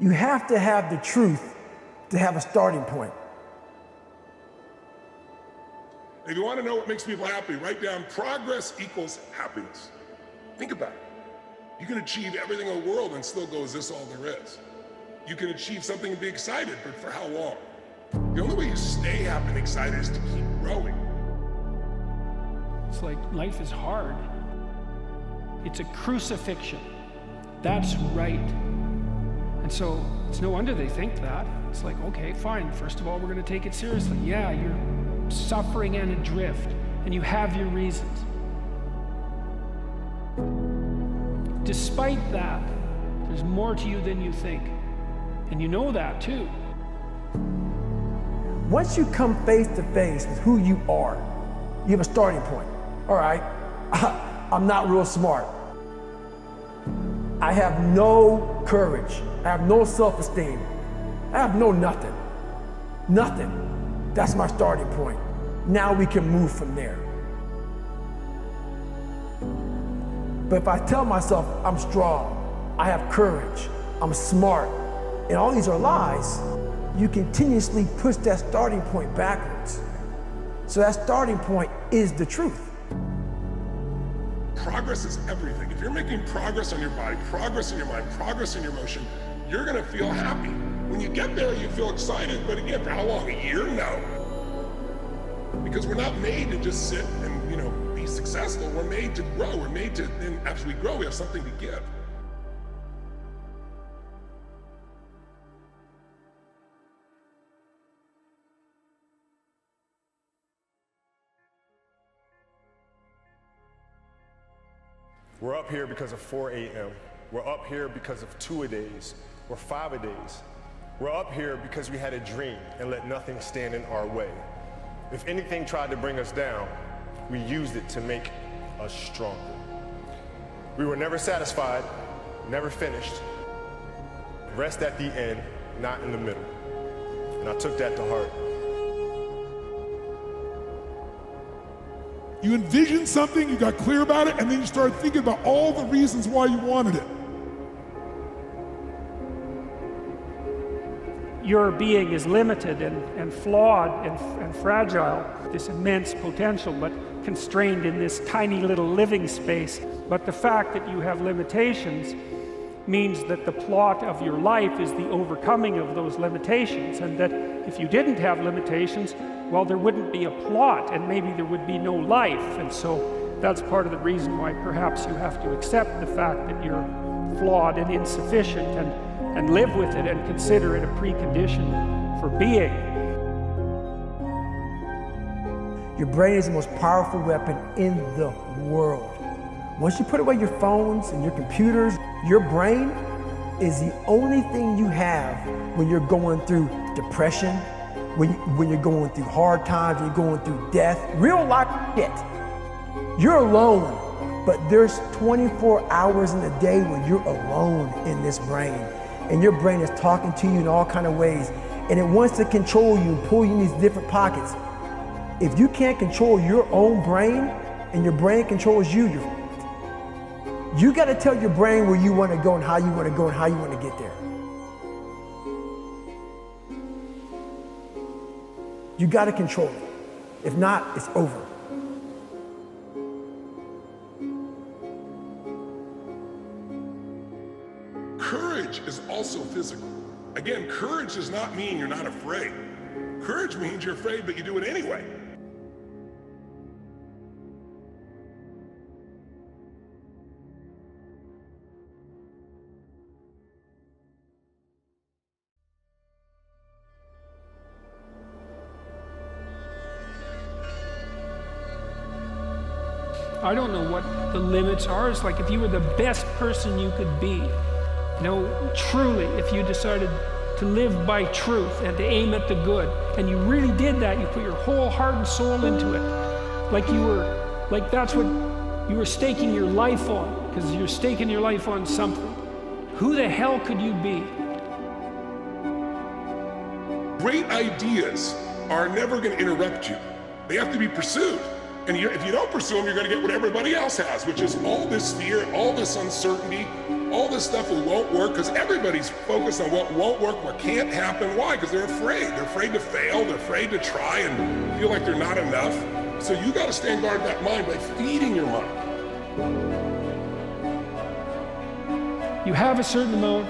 You have to have the truth to have a starting point. If you want to know what makes people happy, write down progress equals happiness. Think about it. You can achieve everything in the world and still go, is this all there is? You can achieve something and be excited, but for how long? The only way you stay happy and excited is to keep growing. It's like life is hard. It's a crucifixion. That's right. And so it's no wonder they think that. It's like, okay, fine. First of all, we're going to take it seriously. Yeah, you're suffering and adrift, and you have your reasons. Despite that, there's more to you than you think. And you know that too. Once you come face to face with who you are, you have a starting point. All right, I'm not real smart. I have no courage. I have no self-esteem. I have no nothing. Nothing. That's my starting point. Now we can move from there. But if I tell myself I'm strong, I have courage, I'm smart, and all these are lies, you continuously push that starting point backwards. So that starting point is the truth. Progress is everything. If you're making progress on your body, progress in your mind, progress in your emotion, you're gonna feel happy. When you get there, you feel excited, but again, for how long? A year? No. Because we're not made to just sit and, be successful. We're made to grow. We're made to, and as we grow, we have something to give. We're up here because of 4 a.m. We're up here because of 2-a-days or 5-a-days. We're up here because we had a dream and let nothing stand in our way. If anything tried to bring us down, we used it to make us stronger. We were never satisfied, never finished. Rest at the end, not in the middle. And I took that to heart. You envisioned something, you got clear about it, and then you started thinking about all the reasons why you wanted it. Your being is limited and flawed and fragile, this immense potential, but constrained in this tiny little living space. But the fact that you have limitations means that the plot of your life is the overcoming of those limitations, and that if you didn't have limitations, well, there wouldn't be a plot, and maybe there would be no life. And so that's part of the reason why perhaps you have to accept the fact that you're flawed and insufficient, and live with it and consider it a precondition for being. Your brain is the most powerful weapon in the world. Once you put away your phones and your computers, your brain is the only thing you have when you're going through depression, when you're going through hard times, when you're going through death, real life shit. You're alone, but there's 24 hours in a day when you're alone in this brain. And your brain is talking to you in all kinds of ways, and it wants to control you and pull you in these different pockets. If you can't control your own brain, and your brain controls you, you got to tell your brain where you want to go and how you want to go and how you want to get there. You got to control it. If not, it's over. Courage is also physical. Again, courage does not mean you're not afraid. Courage means you're afraid, but you do it anyway. I don't know what the limits are. It's like if you were the best person you could be. Truly, if you decided to live by truth and to aim at the good, and you really did that, you put your whole heart and soul into it, like that's what you were staking your life on, because you're staking your life on something. Who the hell could you be? Great ideas are never going to interrupt you. They have to be pursued. And if you don't pursue them, you're going to get what everybody else has, which is all this fear, all this uncertainty, all this stuff won't work because everybody's focused on what won't work, what can't happen. Why? Because they're afraid. They're afraid to fail. They're afraid to try and feel like they're not enough. So you got to stand guard that mind by feeding your mind. You have a certain amount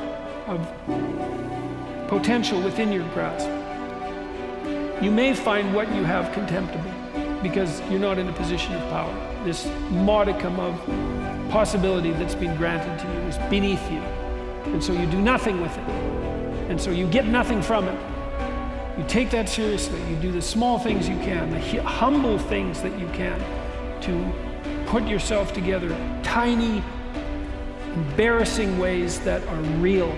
of potential within your grasp. You may find what you have contemptible because you're not in a position of power. This modicum of possibility that's been granted to you is beneath you. And so you do nothing with it. And so you get nothing from it. You take that seriously. You do the small things you can, the humble things that you can to put yourself together, tiny, embarrassing ways that are real.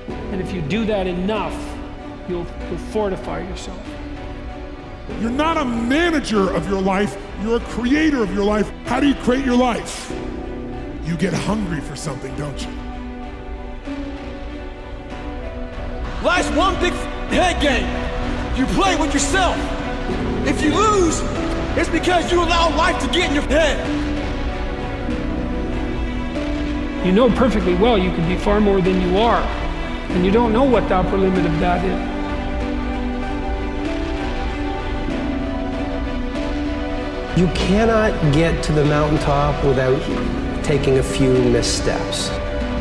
And if you do that enough, you'll fortify yourself. You're not a manager of your life, you're a creator of your life. How do you create your life? You get hungry for something, don't you? Life's one big head game. You play with yourself. If you lose, it's because you allow life to get in your head. You know perfectly well you can be far more than you are, and you don't know what the upper limit of that is. You cannot get to the mountaintop without taking a few missteps.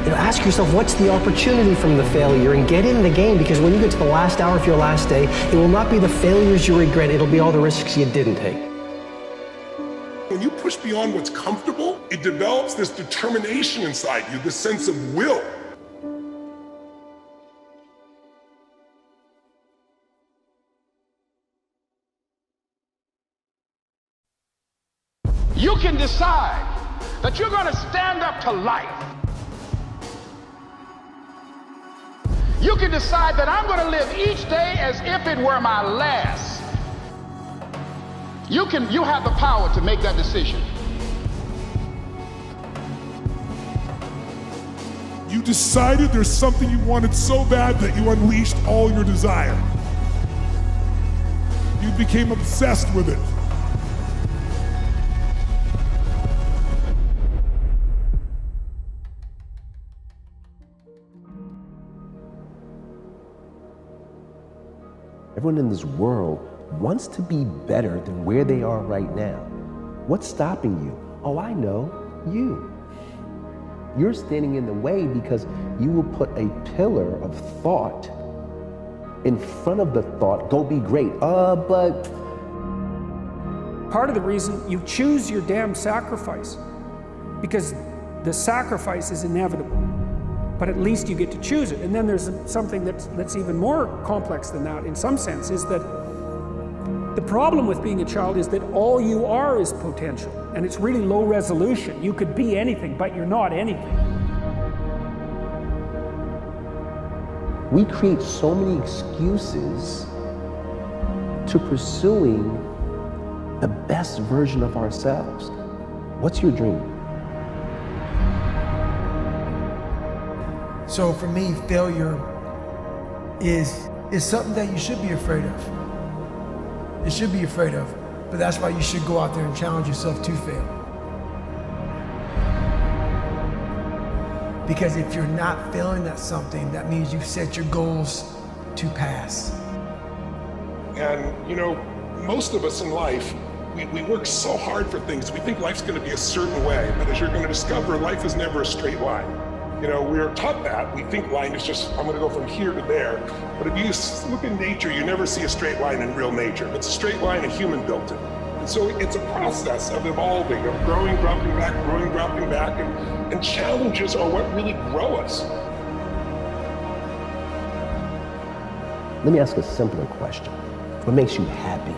You know, ask yourself, what's the opportunity from the failure, and get in the game, because when you get to the last hour of your last day, it will not be the failures you regret, it'll be all the risks you didn't take. When you push beyond what's comfortable, it develops this determination inside you, this sense of will. You can decide that you're going to stand up to life. You can decide that I'm going to live each day as if it were my last. You have the power to make that decision. You decided there's something you wanted so bad that you unleashed all your desire. You became obsessed with it. Everyone in this world wants to be better than where they are right now. What's stopping you? Oh, I know, you. You're standing in the way because you will put a pillar of thought in front of the thought, go be great. But Part of the reason you choose your damn sacrifice, because the sacrifice is inevitable, but at least you get to choose it. And then there's something that's even more complex than that in some sense, is that the problem with being a child is that all you are is potential, and it's really low resolution. You could be anything, but you're not anything. we create so many excuses to pursuing the best version of ourselves. What's your dream? So for me, failure is something that you should be afraid of. You should be afraid of, but that's why you should go out there and challenge yourself to fail. Because if you're not failing at something, that means you've set your goals to pass. And you know, most of us in life, we work so hard for things. We think life's going to be a certain way, but as you're going to discover, life is never a straight line. You know, we're taught that. We think line is just, I'm going to go from here to there. But if you look in nature, you never see a straight line in real nature. It's a straight line a human built it. And so it's a process of evolving, of growing, dropping back, growing, dropping back. And challenges are what really grow us. Let me ask a simpler question. What makes you happy?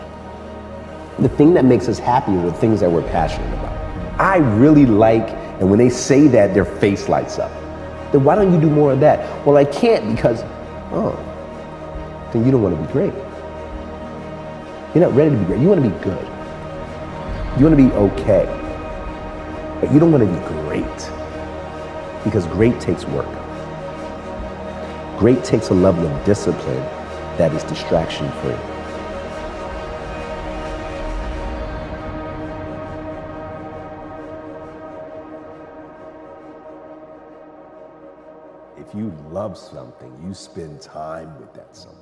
The thing that makes us happy are the things that we're passionate about. I really like, and when they say that, their face lights up. Then why don't you do more of that? Well, I can't because, then you don't want to be great. You're not ready to be great. You want to be good. You want to be okay. But you don't want to be great. Because great takes work. Great takes a level of discipline that is distraction-free. If you love something, you spend time with that something.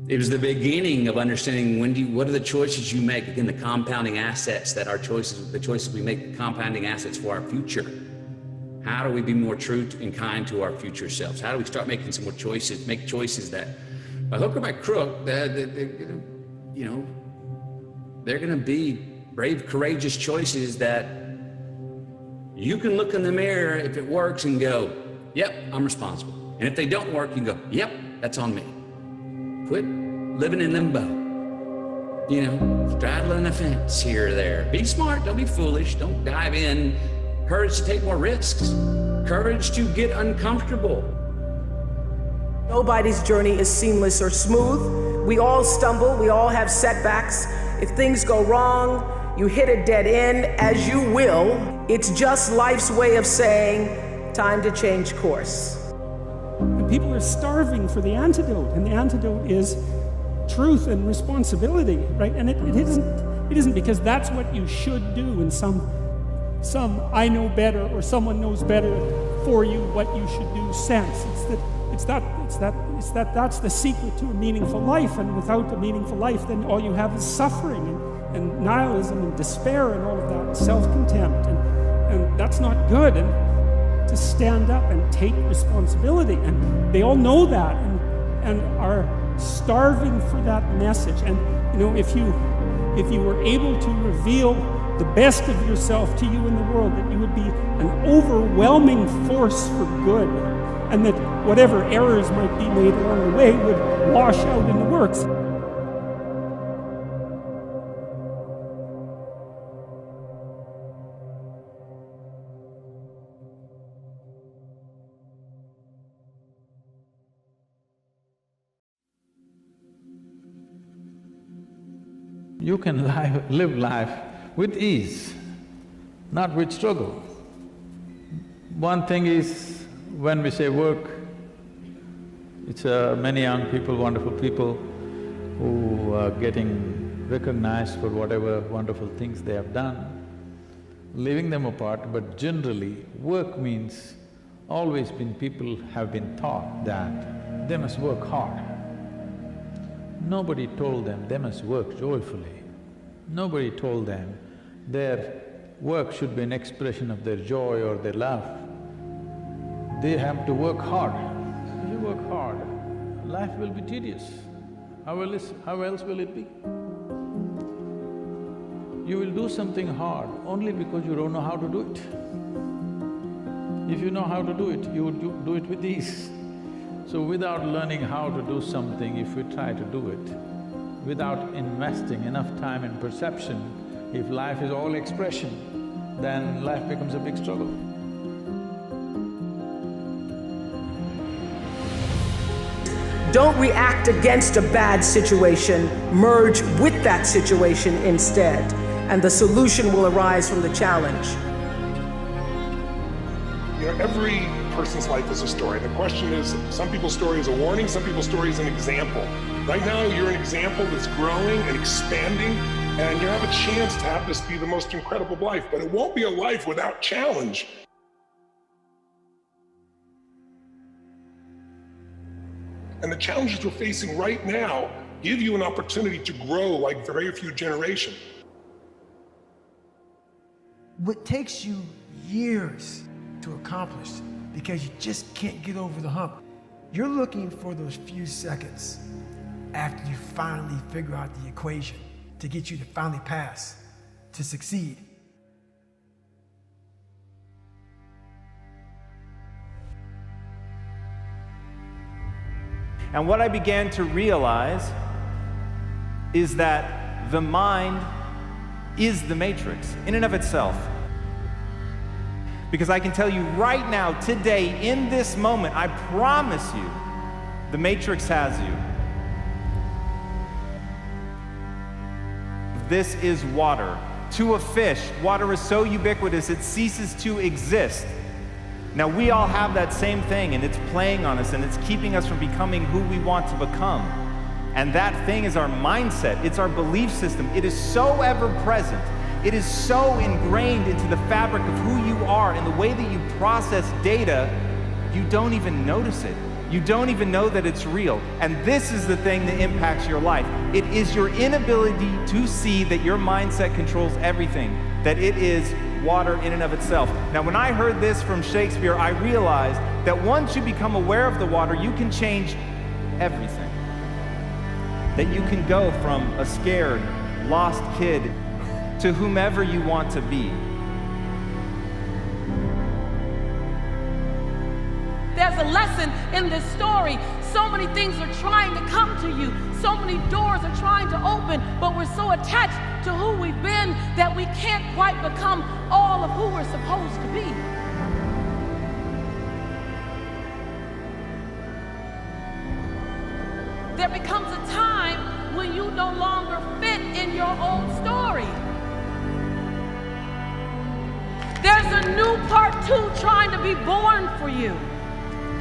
It was the beginning of understanding what are the choices you make, again, the compounding assets that our choices, the choices we make, the compounding assets for our future. How do we be more true and kind to our future selves? How do we start making some more choices, make choices that, by hook or by crook, they're gonna be brave, courageous choices that you can look in the mirror if it works and go, yep, I'm responsible. And if they don't work, you can go, yep, that's on me. Quit living in limbo, straddling the fence here or there. Be smart, don't be foolish, don't dive in. Courage to take more risks, courage to get uncomfortable. Nobody's journey is seamless or smooth. We all stumble, we all have setbacks. If things go wrong, you hit a dead end, as you will. It's just life's way of saying, time to change course. And people are starving for the antidote, and the antidote is truth and responsibility, right? And it isn't because that's what you should do in some I know better or someone knows better for you what you should do sense. That's the secret to a meaningful life, and without a meaningful life, then all you have is suffering and nihilism and despair and all of that, and self-contempt, and that's not good. And to stand up and take responsibility, and they all know that and are starving for that message. And if you were able to reveal the best of yourself to you in the world, that you would be an overwhelming force for good, and that whatever errors might be made along the way would wash out in the works. You can live life with ease, not with struggle. One thing is, when we say work, it's many young people, wonderful people who are getting recognized for whatever wonderful things they have done, leaving them apart, but generally work means always been people have been taught that they must work hard. Nobody told them they must work joyfully. Nobody told them their work should be an expression of their joy or their love. They have to work hard. If you work hard, life will be tedious. How else will it be? You will do something hard only because you don't know how to do it. If you know how to do it, you would do it with ease. So without learning how to do something, if we try to do it, without investing enough time in perception, if life is all expression, then life becomes a big struggle. Don't react against a bad situation, merge with that situation instead, and the solution will arise from the challenge. Every person's life is a story. The question is, some people's story is a warning, some people's story is an example. Right now, you're an example that's growing and expanding, and you have a chance to have this be the most incredible life, but it won't be a life without challenge. And the challenges we're facing right now give you an opportunity to grow like very few generations. What takes you years to accomplish, because you just can't get over the hump, you're looking for those few seconds after you finally figure out the equation to get you to finally pass, to succeed. And what I began to realize is that the mind is the matrix in and of itself. Because I can tell you right now, today, in this moment, I promise you, the matrix has you. This is water. To a fish, water is so ubiquitous it ceases to exist. Now, we all have that same thing, and it's playing on us, and it's keeping us from becoming who we want to become. And that thing is our mindset. It's our belief system. It is so ever present. It is so ingrained into the fabric of who you are and the way that you process data, you don't even notice it. You don't even know that it's real. And this is the thing that impacts your life. It is your inability to see that your mindset controls everything, that it is water in and of itself. Now, when I heard this from Shakespeare, I realized that once you become aware of the water, you can change everything. That you can go from a scared, lost kid to whomever you want to be. There's a lesson in this story. So many things are trying to come to you. So many doors are trying to open, but we're so attached to who we've been that we can't quite become all of who we're supposed to be. There becomes a time when you no longer fit in your own story. There's a new part 2 trying to be born for you.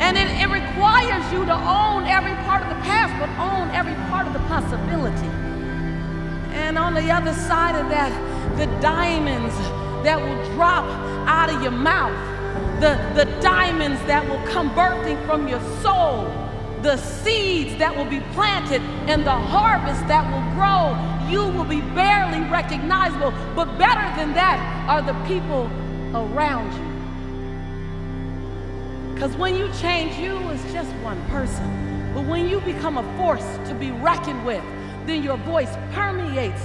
And it requires you to own every part of the past, but own every part of the possibility. And on the other side of that, the diamonds that will drop out of your mouth, the diamonds that will come birthing from your soul, the seeds that will be planted, and the harvest that will grow. You will be barely recognizable, but better than that are the people around you. Because when you change, you as just one person. But when you become a force to be reckoned with, then your voice permeates.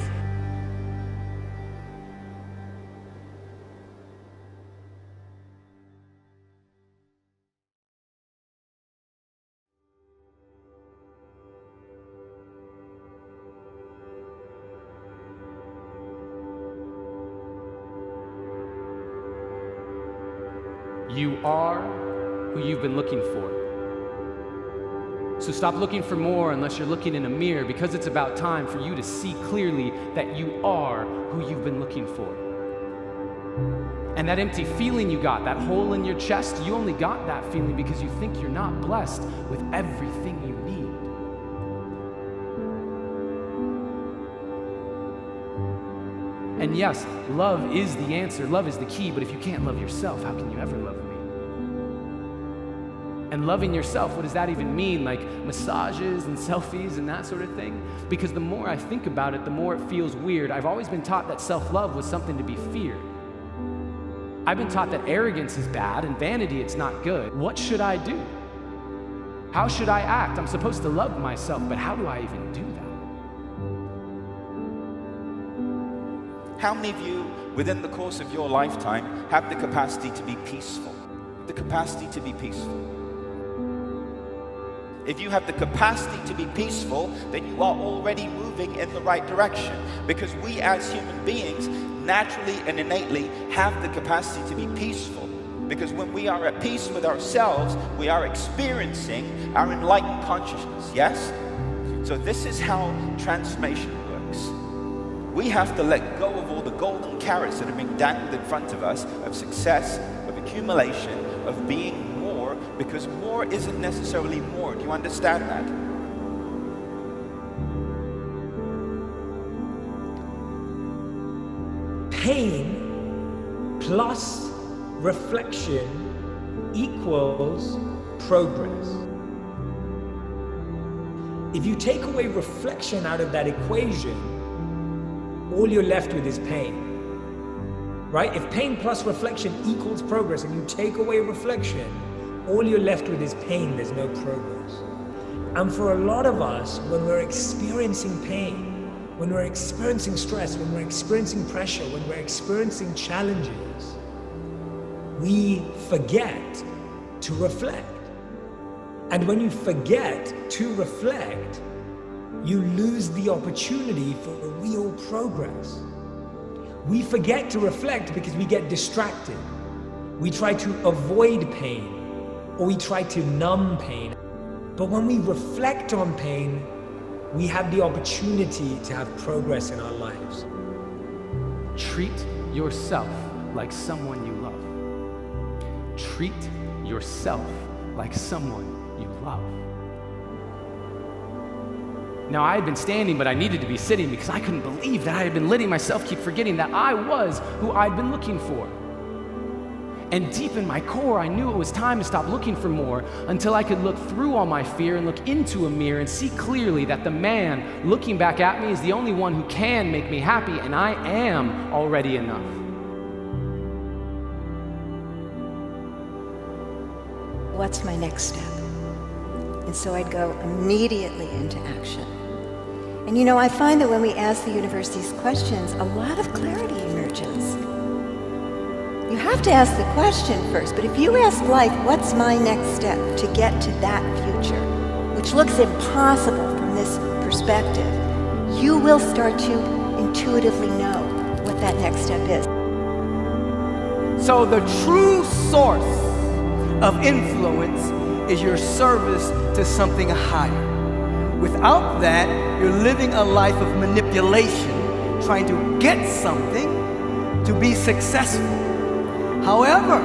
You are who you've been looking for. So stop looking for more unless you're looking in a mirror, because it's about time for you to see clearly that you are who you've been looking for. And that empty feeling you got, that hole in your chest, you only got that feeling because you think you're not blessed with everything you need. And yes, love is the answer, love is the key, but if you can't love yourself, how can you ever love me? And loving yourself, what does that even mean? Like massages and selfies and that sort of thing? Because the more I think about it, the more it feels weird. I've always been taught that self-love was something to be feared. I've been taught that arrogance is bad and vanity, it's not good. What should I do? How should I act? I'm supposed to love myself, but how do I even do that? How many of you, within the course of your lifetime, have the capacity to be peaceful? The capacity to be peaceful. If you have the capacity to be peaceful, then you are already moving in the right direction. Because we as human beings, naturally and innately, have the capacity to be peaceful. Because when we are at peace with ourselves, we are experiencing our enlightened consciousness, yes? So this is how transformation works. We have to let go of all the golden carrots that are being dangled in front of us, of success, of accumulation, of being more, because more isn't necessarily more. Do you understand that? Pain plus reflection equals progress. If you take away reflection out of that equation, all you're left with is pain. Right? If pain plus reflection equals progress and you take away reflection, all you're left with is pain, there's no progress. And for a lot of us, when we're experiencing pain, when we're experiencing stress, when we're experiencing pressure, when we're experiencing challenges, we forget to reflect. And when you forget to reflect, you lose the opportunity for real progress. We forget to reflect because we get distracted. We try to avoid pain, or we try to numb pain. But when we reflect on pain, we have the opportunity to have progress in our lives. Treat yourself like someone you love. treat yourself like someone you love. Now, I had been standing, but I needed to be sitting because I couldn't believe that I had been letting myself keep forgetting that I was who I'd been looking for. And deep in my core, I knew it was time to stop looking for more until I could look through all my fear and look into a mirror and see clearly that the man looking back at me is the only one who can make me happy, and I am already enough. What's my next step? And so I'd go immediately into action. And you know, I find that when we ask the universe these questions, a lot of clarity emerges. You have to ask the question first, but if you ask life, what's my next step to get to that future, which looks impossible from this perspective, you will start to intuitively know what that next step is. So the true source of influence is your service to something higher. Without that, you're living a life of manipulation, trying to get something to be successful. However,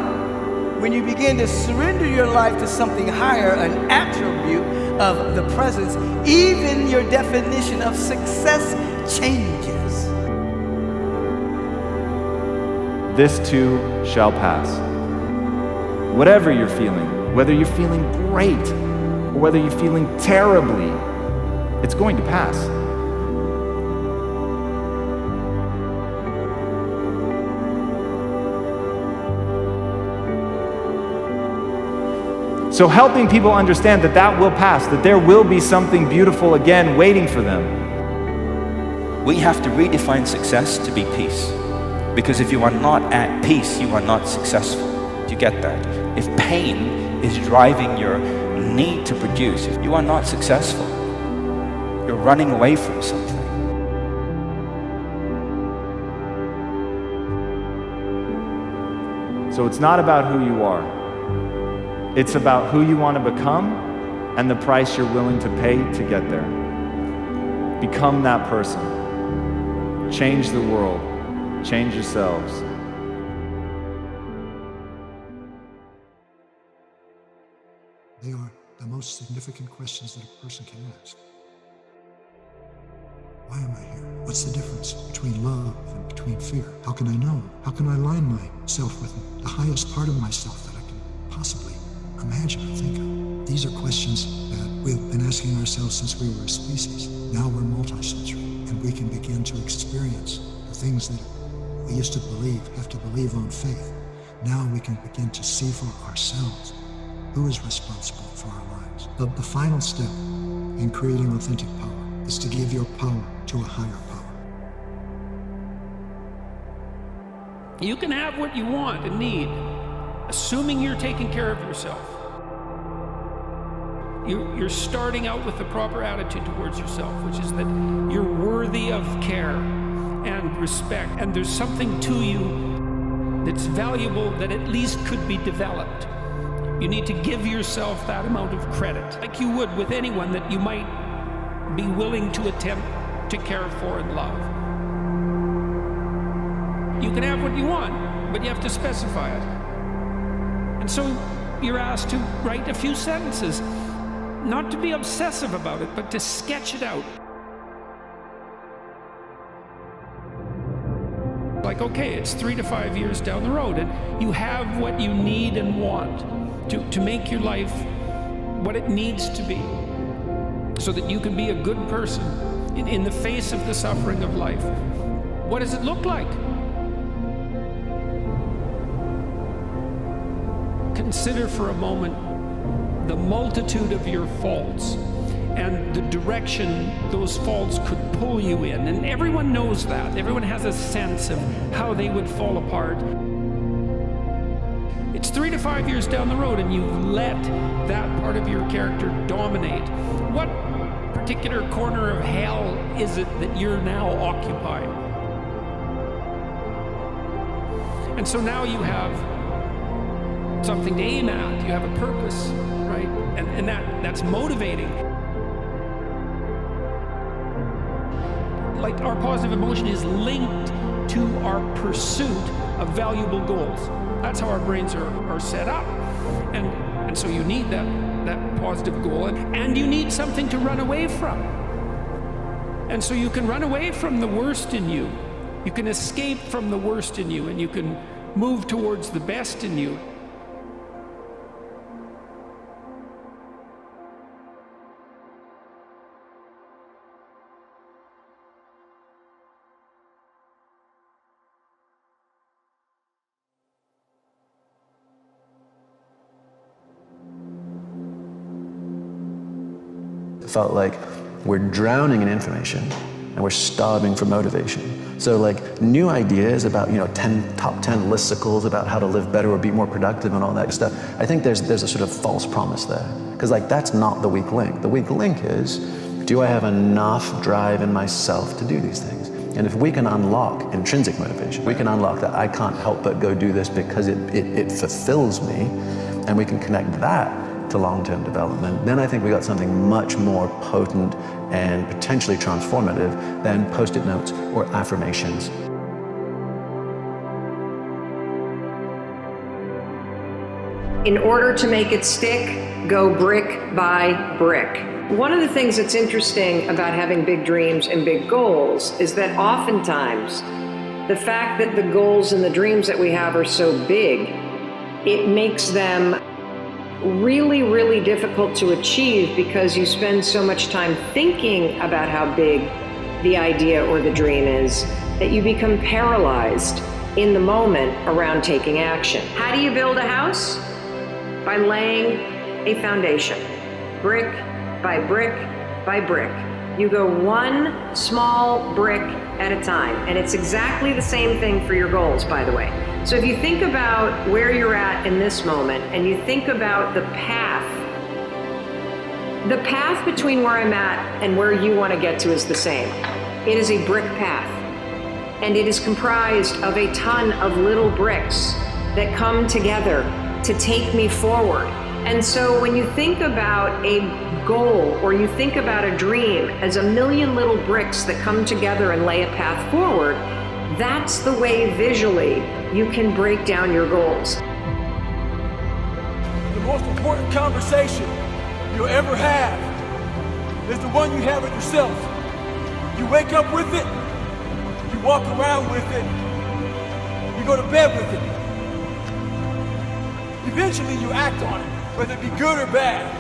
when you begin to surrender your life to something higher, an attribute of the presence, even your definition of success changes. This too shall pass. Whatever you're feeling, whether you're feeling great or whether you're feeling terribly, it's going to pass. So helping people understand that that will pass, that there will be something beautiful again waiting for them. We have to redefine success to be peace. Because if you are not at peace, you are not successful. Do you get that? If pain is driving your need to produce, if you are not successful, you're running away from something. So it's not about who you are. It's about who you want to become and the price you're willing to pay to get there. Become that person. Change the world. Change yourselves. They are the most significant questions that a person can ask. Why am I here? What's the difference between love and between fear? How can I know? How can I align myself with the highest part of myself that I can possibly imagine or think of? These are questions that we've been asking ourselves since we were a species. Now we're multi-sensory, and we can begin to experience the things that we used to believe, have to believe on faith. Now we can begin to see for ourselves who is responsible for our lives. The final step in creating authentic power is to give your power to a higher power. You can have what you want and need, assuming you're taking care of yourself. You're starting out with the proper attitude towards yourself, which is that you're worthy of care and respect, and there's something to you that's valuable that at least could be developed. You need to give yourself that amount of credit, like you would with anyone that you might be willing to attempt to care for and love. You can have what you want, but you have to specify it. And so you're asked to write a few sentences, not to be obsessive about it, but to sketch it out. Like, okay, it's 3 to 5 years down the road, and you have what you need and want to make your life what it needs to be, so that you can be a good person in the face of the suffering of life. What does it look like? Consider for a moment the multitude of your faults and the direction those faults could pull you in. And everyone knows that. Everyone has a sense of how they would fall apart. It's 3 to 5 years down the road and you've let that part of your character dominate. What particular corner of hell is it that you're now occupying? And so now you have something to aim at, you have a purpose, right? And that's motivating. Like, our positive emotion is linked to our pursuit of valuable goals. That's how our brains are set up. And so you need that positive goal, and you need something to run away from. And so you can run away from the worst in you. You can escape from the worst in you, and you can move towards the best in you. It felt like we're drowning in information and we're starving for motivation. So like new ideas about, top 10 listicles about how to live better or be more productive and all that stuff, I think there's a sort of false promise there. Because like that's not the weak link. The weak link is, do I have enough drive in myself to do these things? And if we can unlock intrinsic motivation, we can unlock that I can't help but go do this because it fulfills me, and we can connect that to long-term development, then I think we got something much more potent and potentially transformative than post-it notes or affirmations. In order to make it stick, go brick by brick. One of the things that's interesting about having big dreams and big goals is that oftentimes the fact that the goals and the dreams that we have are so big, it makes them really, really difficult to achieve because you spend so much time thinking about how big the idea or the dream is that you become paralyzed in the moment around taking action. How do you build a house? By laying a foundation, brick by brick by brick. You go one small brick at a time, and it's exactly the same thing for your goals, by the way. So if you think about where you're at in this moment, and you think about the path between where I'm at and where you want to get to is the same. It is a brick path, and it is comprised of a ton of little bricks that come together to take me forward. And so when you think about a goal or you think about a dream as a million little bricks that come together and lay a path forward, that's the way visually you can break down your goals. The most important conversation you'll ever have is the one you have with yourself. You wake up with it, you walk around with it, you go to bed with it. Eventually you act on it, whether it be good or bad.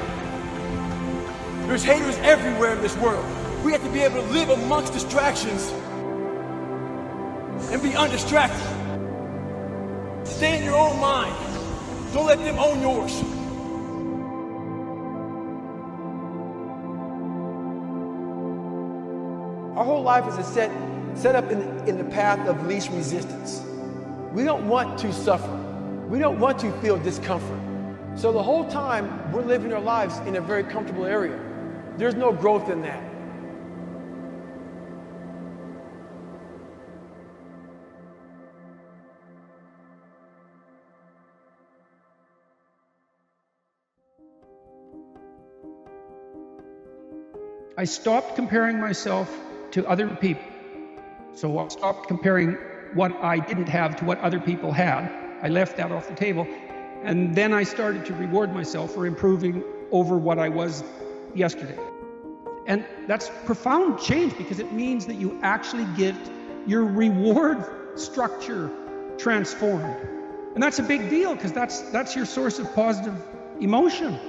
There's haters everywhere in this world. We have to be able to live amongst distractions and be undistracted. Stay in your own mind. Don't let them own yours. Our whole life is set up in the path of least resistance. We don't want to suffer. We don't want to feel discomfort. So the whole time we're living our lives in a very comfortable area. There's no growth in that. I stopped comparing myself to other people. So I stopped comparing what I didn't have to what other people had. I left that off the table. And then I started to reward myself for improving over what I was yesterday. And that's profound change because it means that you actually get your reward structure transformed. And that's a big deal because that's your source of positive emotion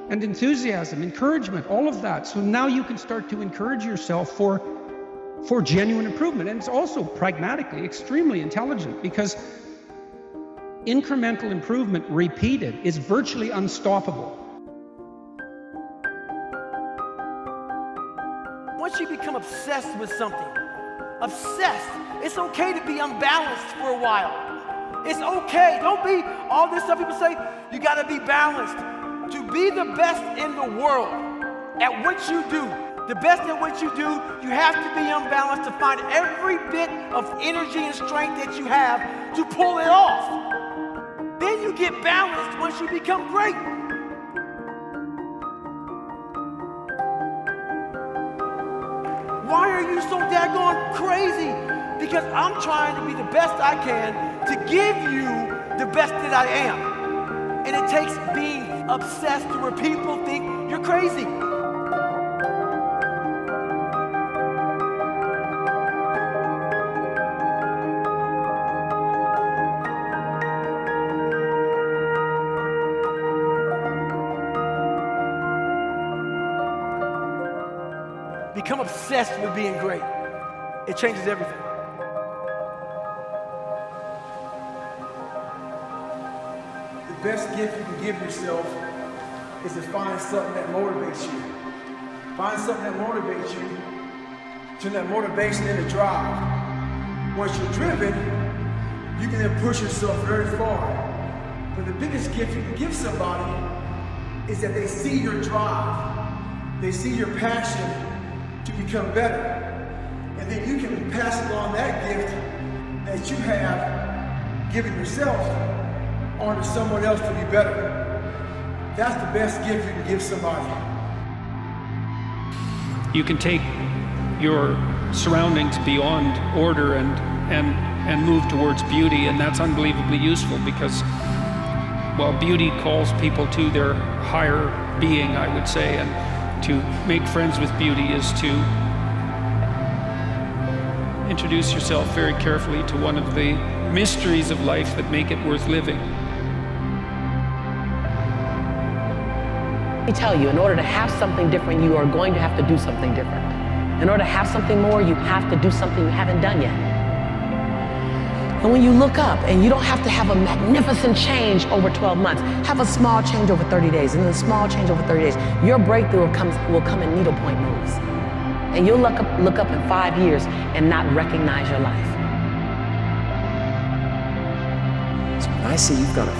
and enthusiasm, encouragement, all of that. So now you can start to encourage yourself for genuine improvement. And it's also pragmatically extremely intelligent because incremental improvement repeated is virtually unstoppable. Once you become obsessed with something, it's okay to be unbalanced for a while. It's okay. Don't be all this stuff people say, you gotta be balanced. To be the best in the world at what you do, the best at what you do, you have to be unbalanced to find every bit of energy and strength that you have to pull it off. Then you get balanced once you become great. Why are you so daggone crazy because I'm trying to be the best I can to give you the best that I am. And it takes being obsessed to where people think you're crazy. Become obsessed with being great. It changes everything. The best gift you can give yourself is to find something that motivates you. Find something that motivates you, turn that motivation into drive. Once you're driven, you can then push yourself very far. But the biggest gift you can give somebody is that they see your drive. They see your passion to become better. And then you can pass along that gift that you have given yourself onto someone else to be better. That's the best gift you can give somebody. You can take your surroundings beyond order and move towards beauty, and that's unbelievably useful because, well, beauty calls people to their higher being, I would say, and to make friends with beauty is to introduce yourself very carefully to one of the mysteries of life that make it worth living. Let me tell you, in order to have something different, you are going to have to do something different. In order to have something more, you have to do something you haven't done yet. And when you look up, and you don't have to have a magnificent change over 12 months, have a small change over 30 days, and then a small change over 30 days, your breakthrough will come in needlepoint moves. And you'll look up in 5 years and not recognize your life. So when I say you've got to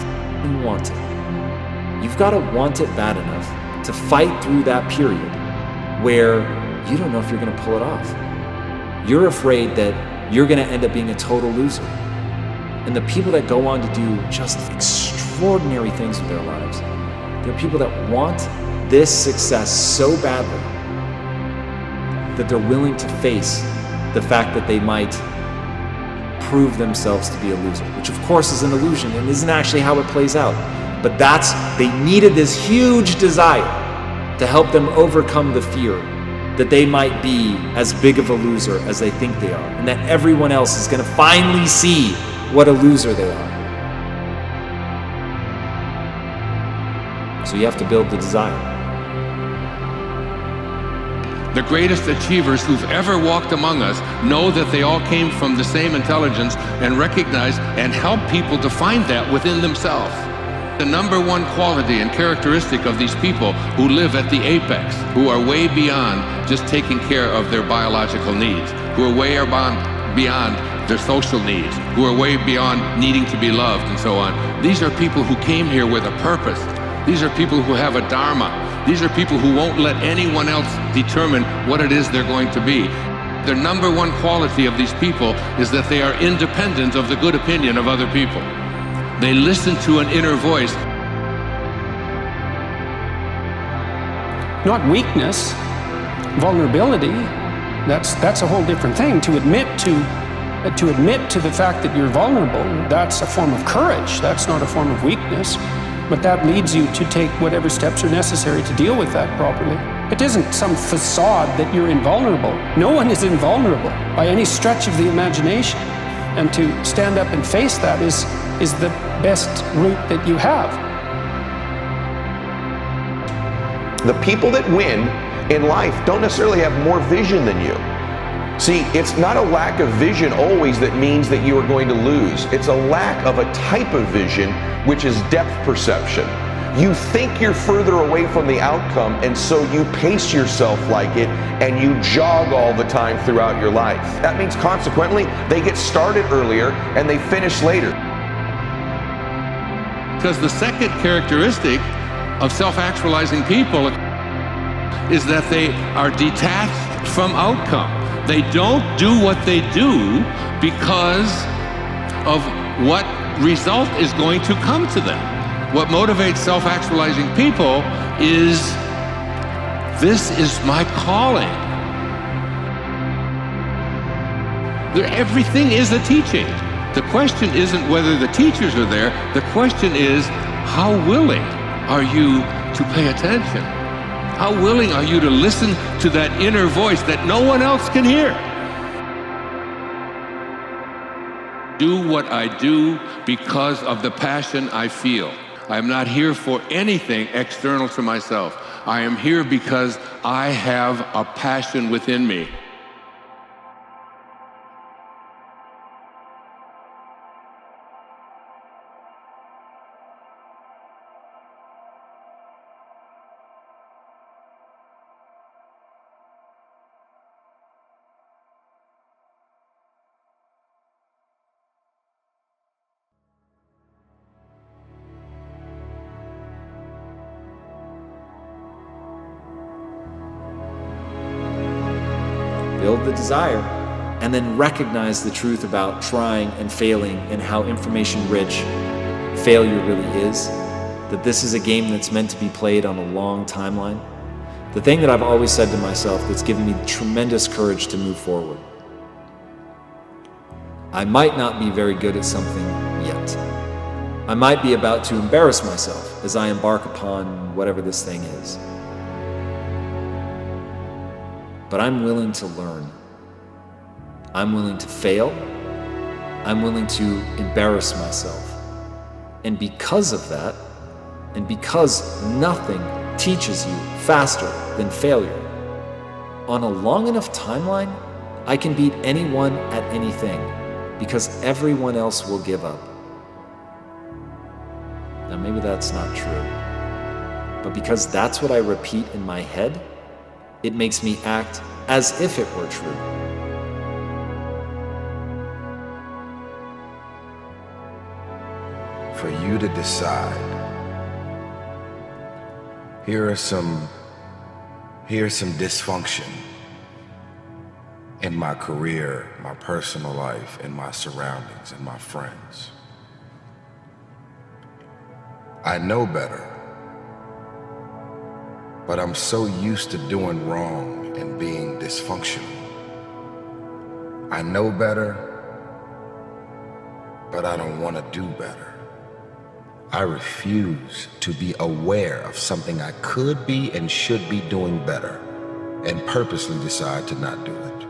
want it, you've got to want it bad enough to fight through that period where you don't know if you're going to pull it off. You're afraid that you're going to end up being a total loser. And the people that go on to do just extraordinary things with their lives, they're people that want this success so badly that they're willing to face the fact that they might prove themselves to be a loser, which of course is an illusion and isn't actually how it plays out. But they needed this huge desire to help them overcome the fear that they might be as big of a loser as they think they are, and that everyone else is going to finally see what a loser they are. So you have to build the desire. The greatest achievers who've ever walked among us know that they all came from the same intelligence and recognize and help people to find that within themselves. The number one quality and characteristic of these people who live at the apex, who are way beyond just taking care of their biological needs, who are way beyond their social needs, who are way beyond needing to be loved and so on. These are people who came here with a purpose. These are people who have a dharma. These are people who won't let anyone else determine what it is they're going to be. The number one quality of these people is that they are independent of the good opinion of other people. They listen to an inner voice. Not weakness, vulnerability. That's a whole different thing. To admit to the fact that you're vulnerable, that's a form of courage. That's not a form of weakness. But that leads you to take whatever steps are necessary to deal with that properly. It isn't some facade that you're invulnerable. No one is invulnerable by any stretch of the imagination. And to stand up and face that is the best route that you have. The people that win in life don't necessarily have more vision than you. See, it's not a lack of vision always that means that you are going to lose. It's a lack of a type of vision, which is depth perception. You think you're further away from the outcome, and so you pace yourself like it, and you jog all the time throughout your life. That means consequently, they get started earlier and they finish later. Because the second characteristic of self-actualizing people is that they are detached from outcome. They don't do what they do because of what result is going to come to them. What motivates self-actualizing people is, this is my calling. Everything is a teaching. The question isn't whether the teachers are there. The question is, how willing are you to pay attention? How willing are you to listen to that inner voice that no one else can hear? Do what I do because of the passion I feel. I am not here for anything external to myself. I am here because I have a passion within me. Build the desire, and then recognize the truth about trying and failing and how information-rich failure really is, that this is a game that's meant to be played on a long timeline. The thing that I've always said to myself that's given me tremendous courage to move forward. I might not be very good at something yet. I might be about to embarrass myself as I embark upon whatever this thing is. But I'm willing to learn. I'm willing to fail. I'm willing to embarrass myself. And because of that, and because nothing teaches you faster than failure, on a long enough timeline, I can beat anyone at anything because everyone else will give up. Now maybe that's not true, but because that's what I repeat in my head, it makes me act as if it were true. For you to decide. Here's some dysfunction in my career, my personal life, in my surroundings, and my friends. I know better. But I'm so used to doing wrong and being dysfunctional. I know better, but I don't want to do better. I refuse to be aware of something I could be and should be doing better, and purposely decide to not do it.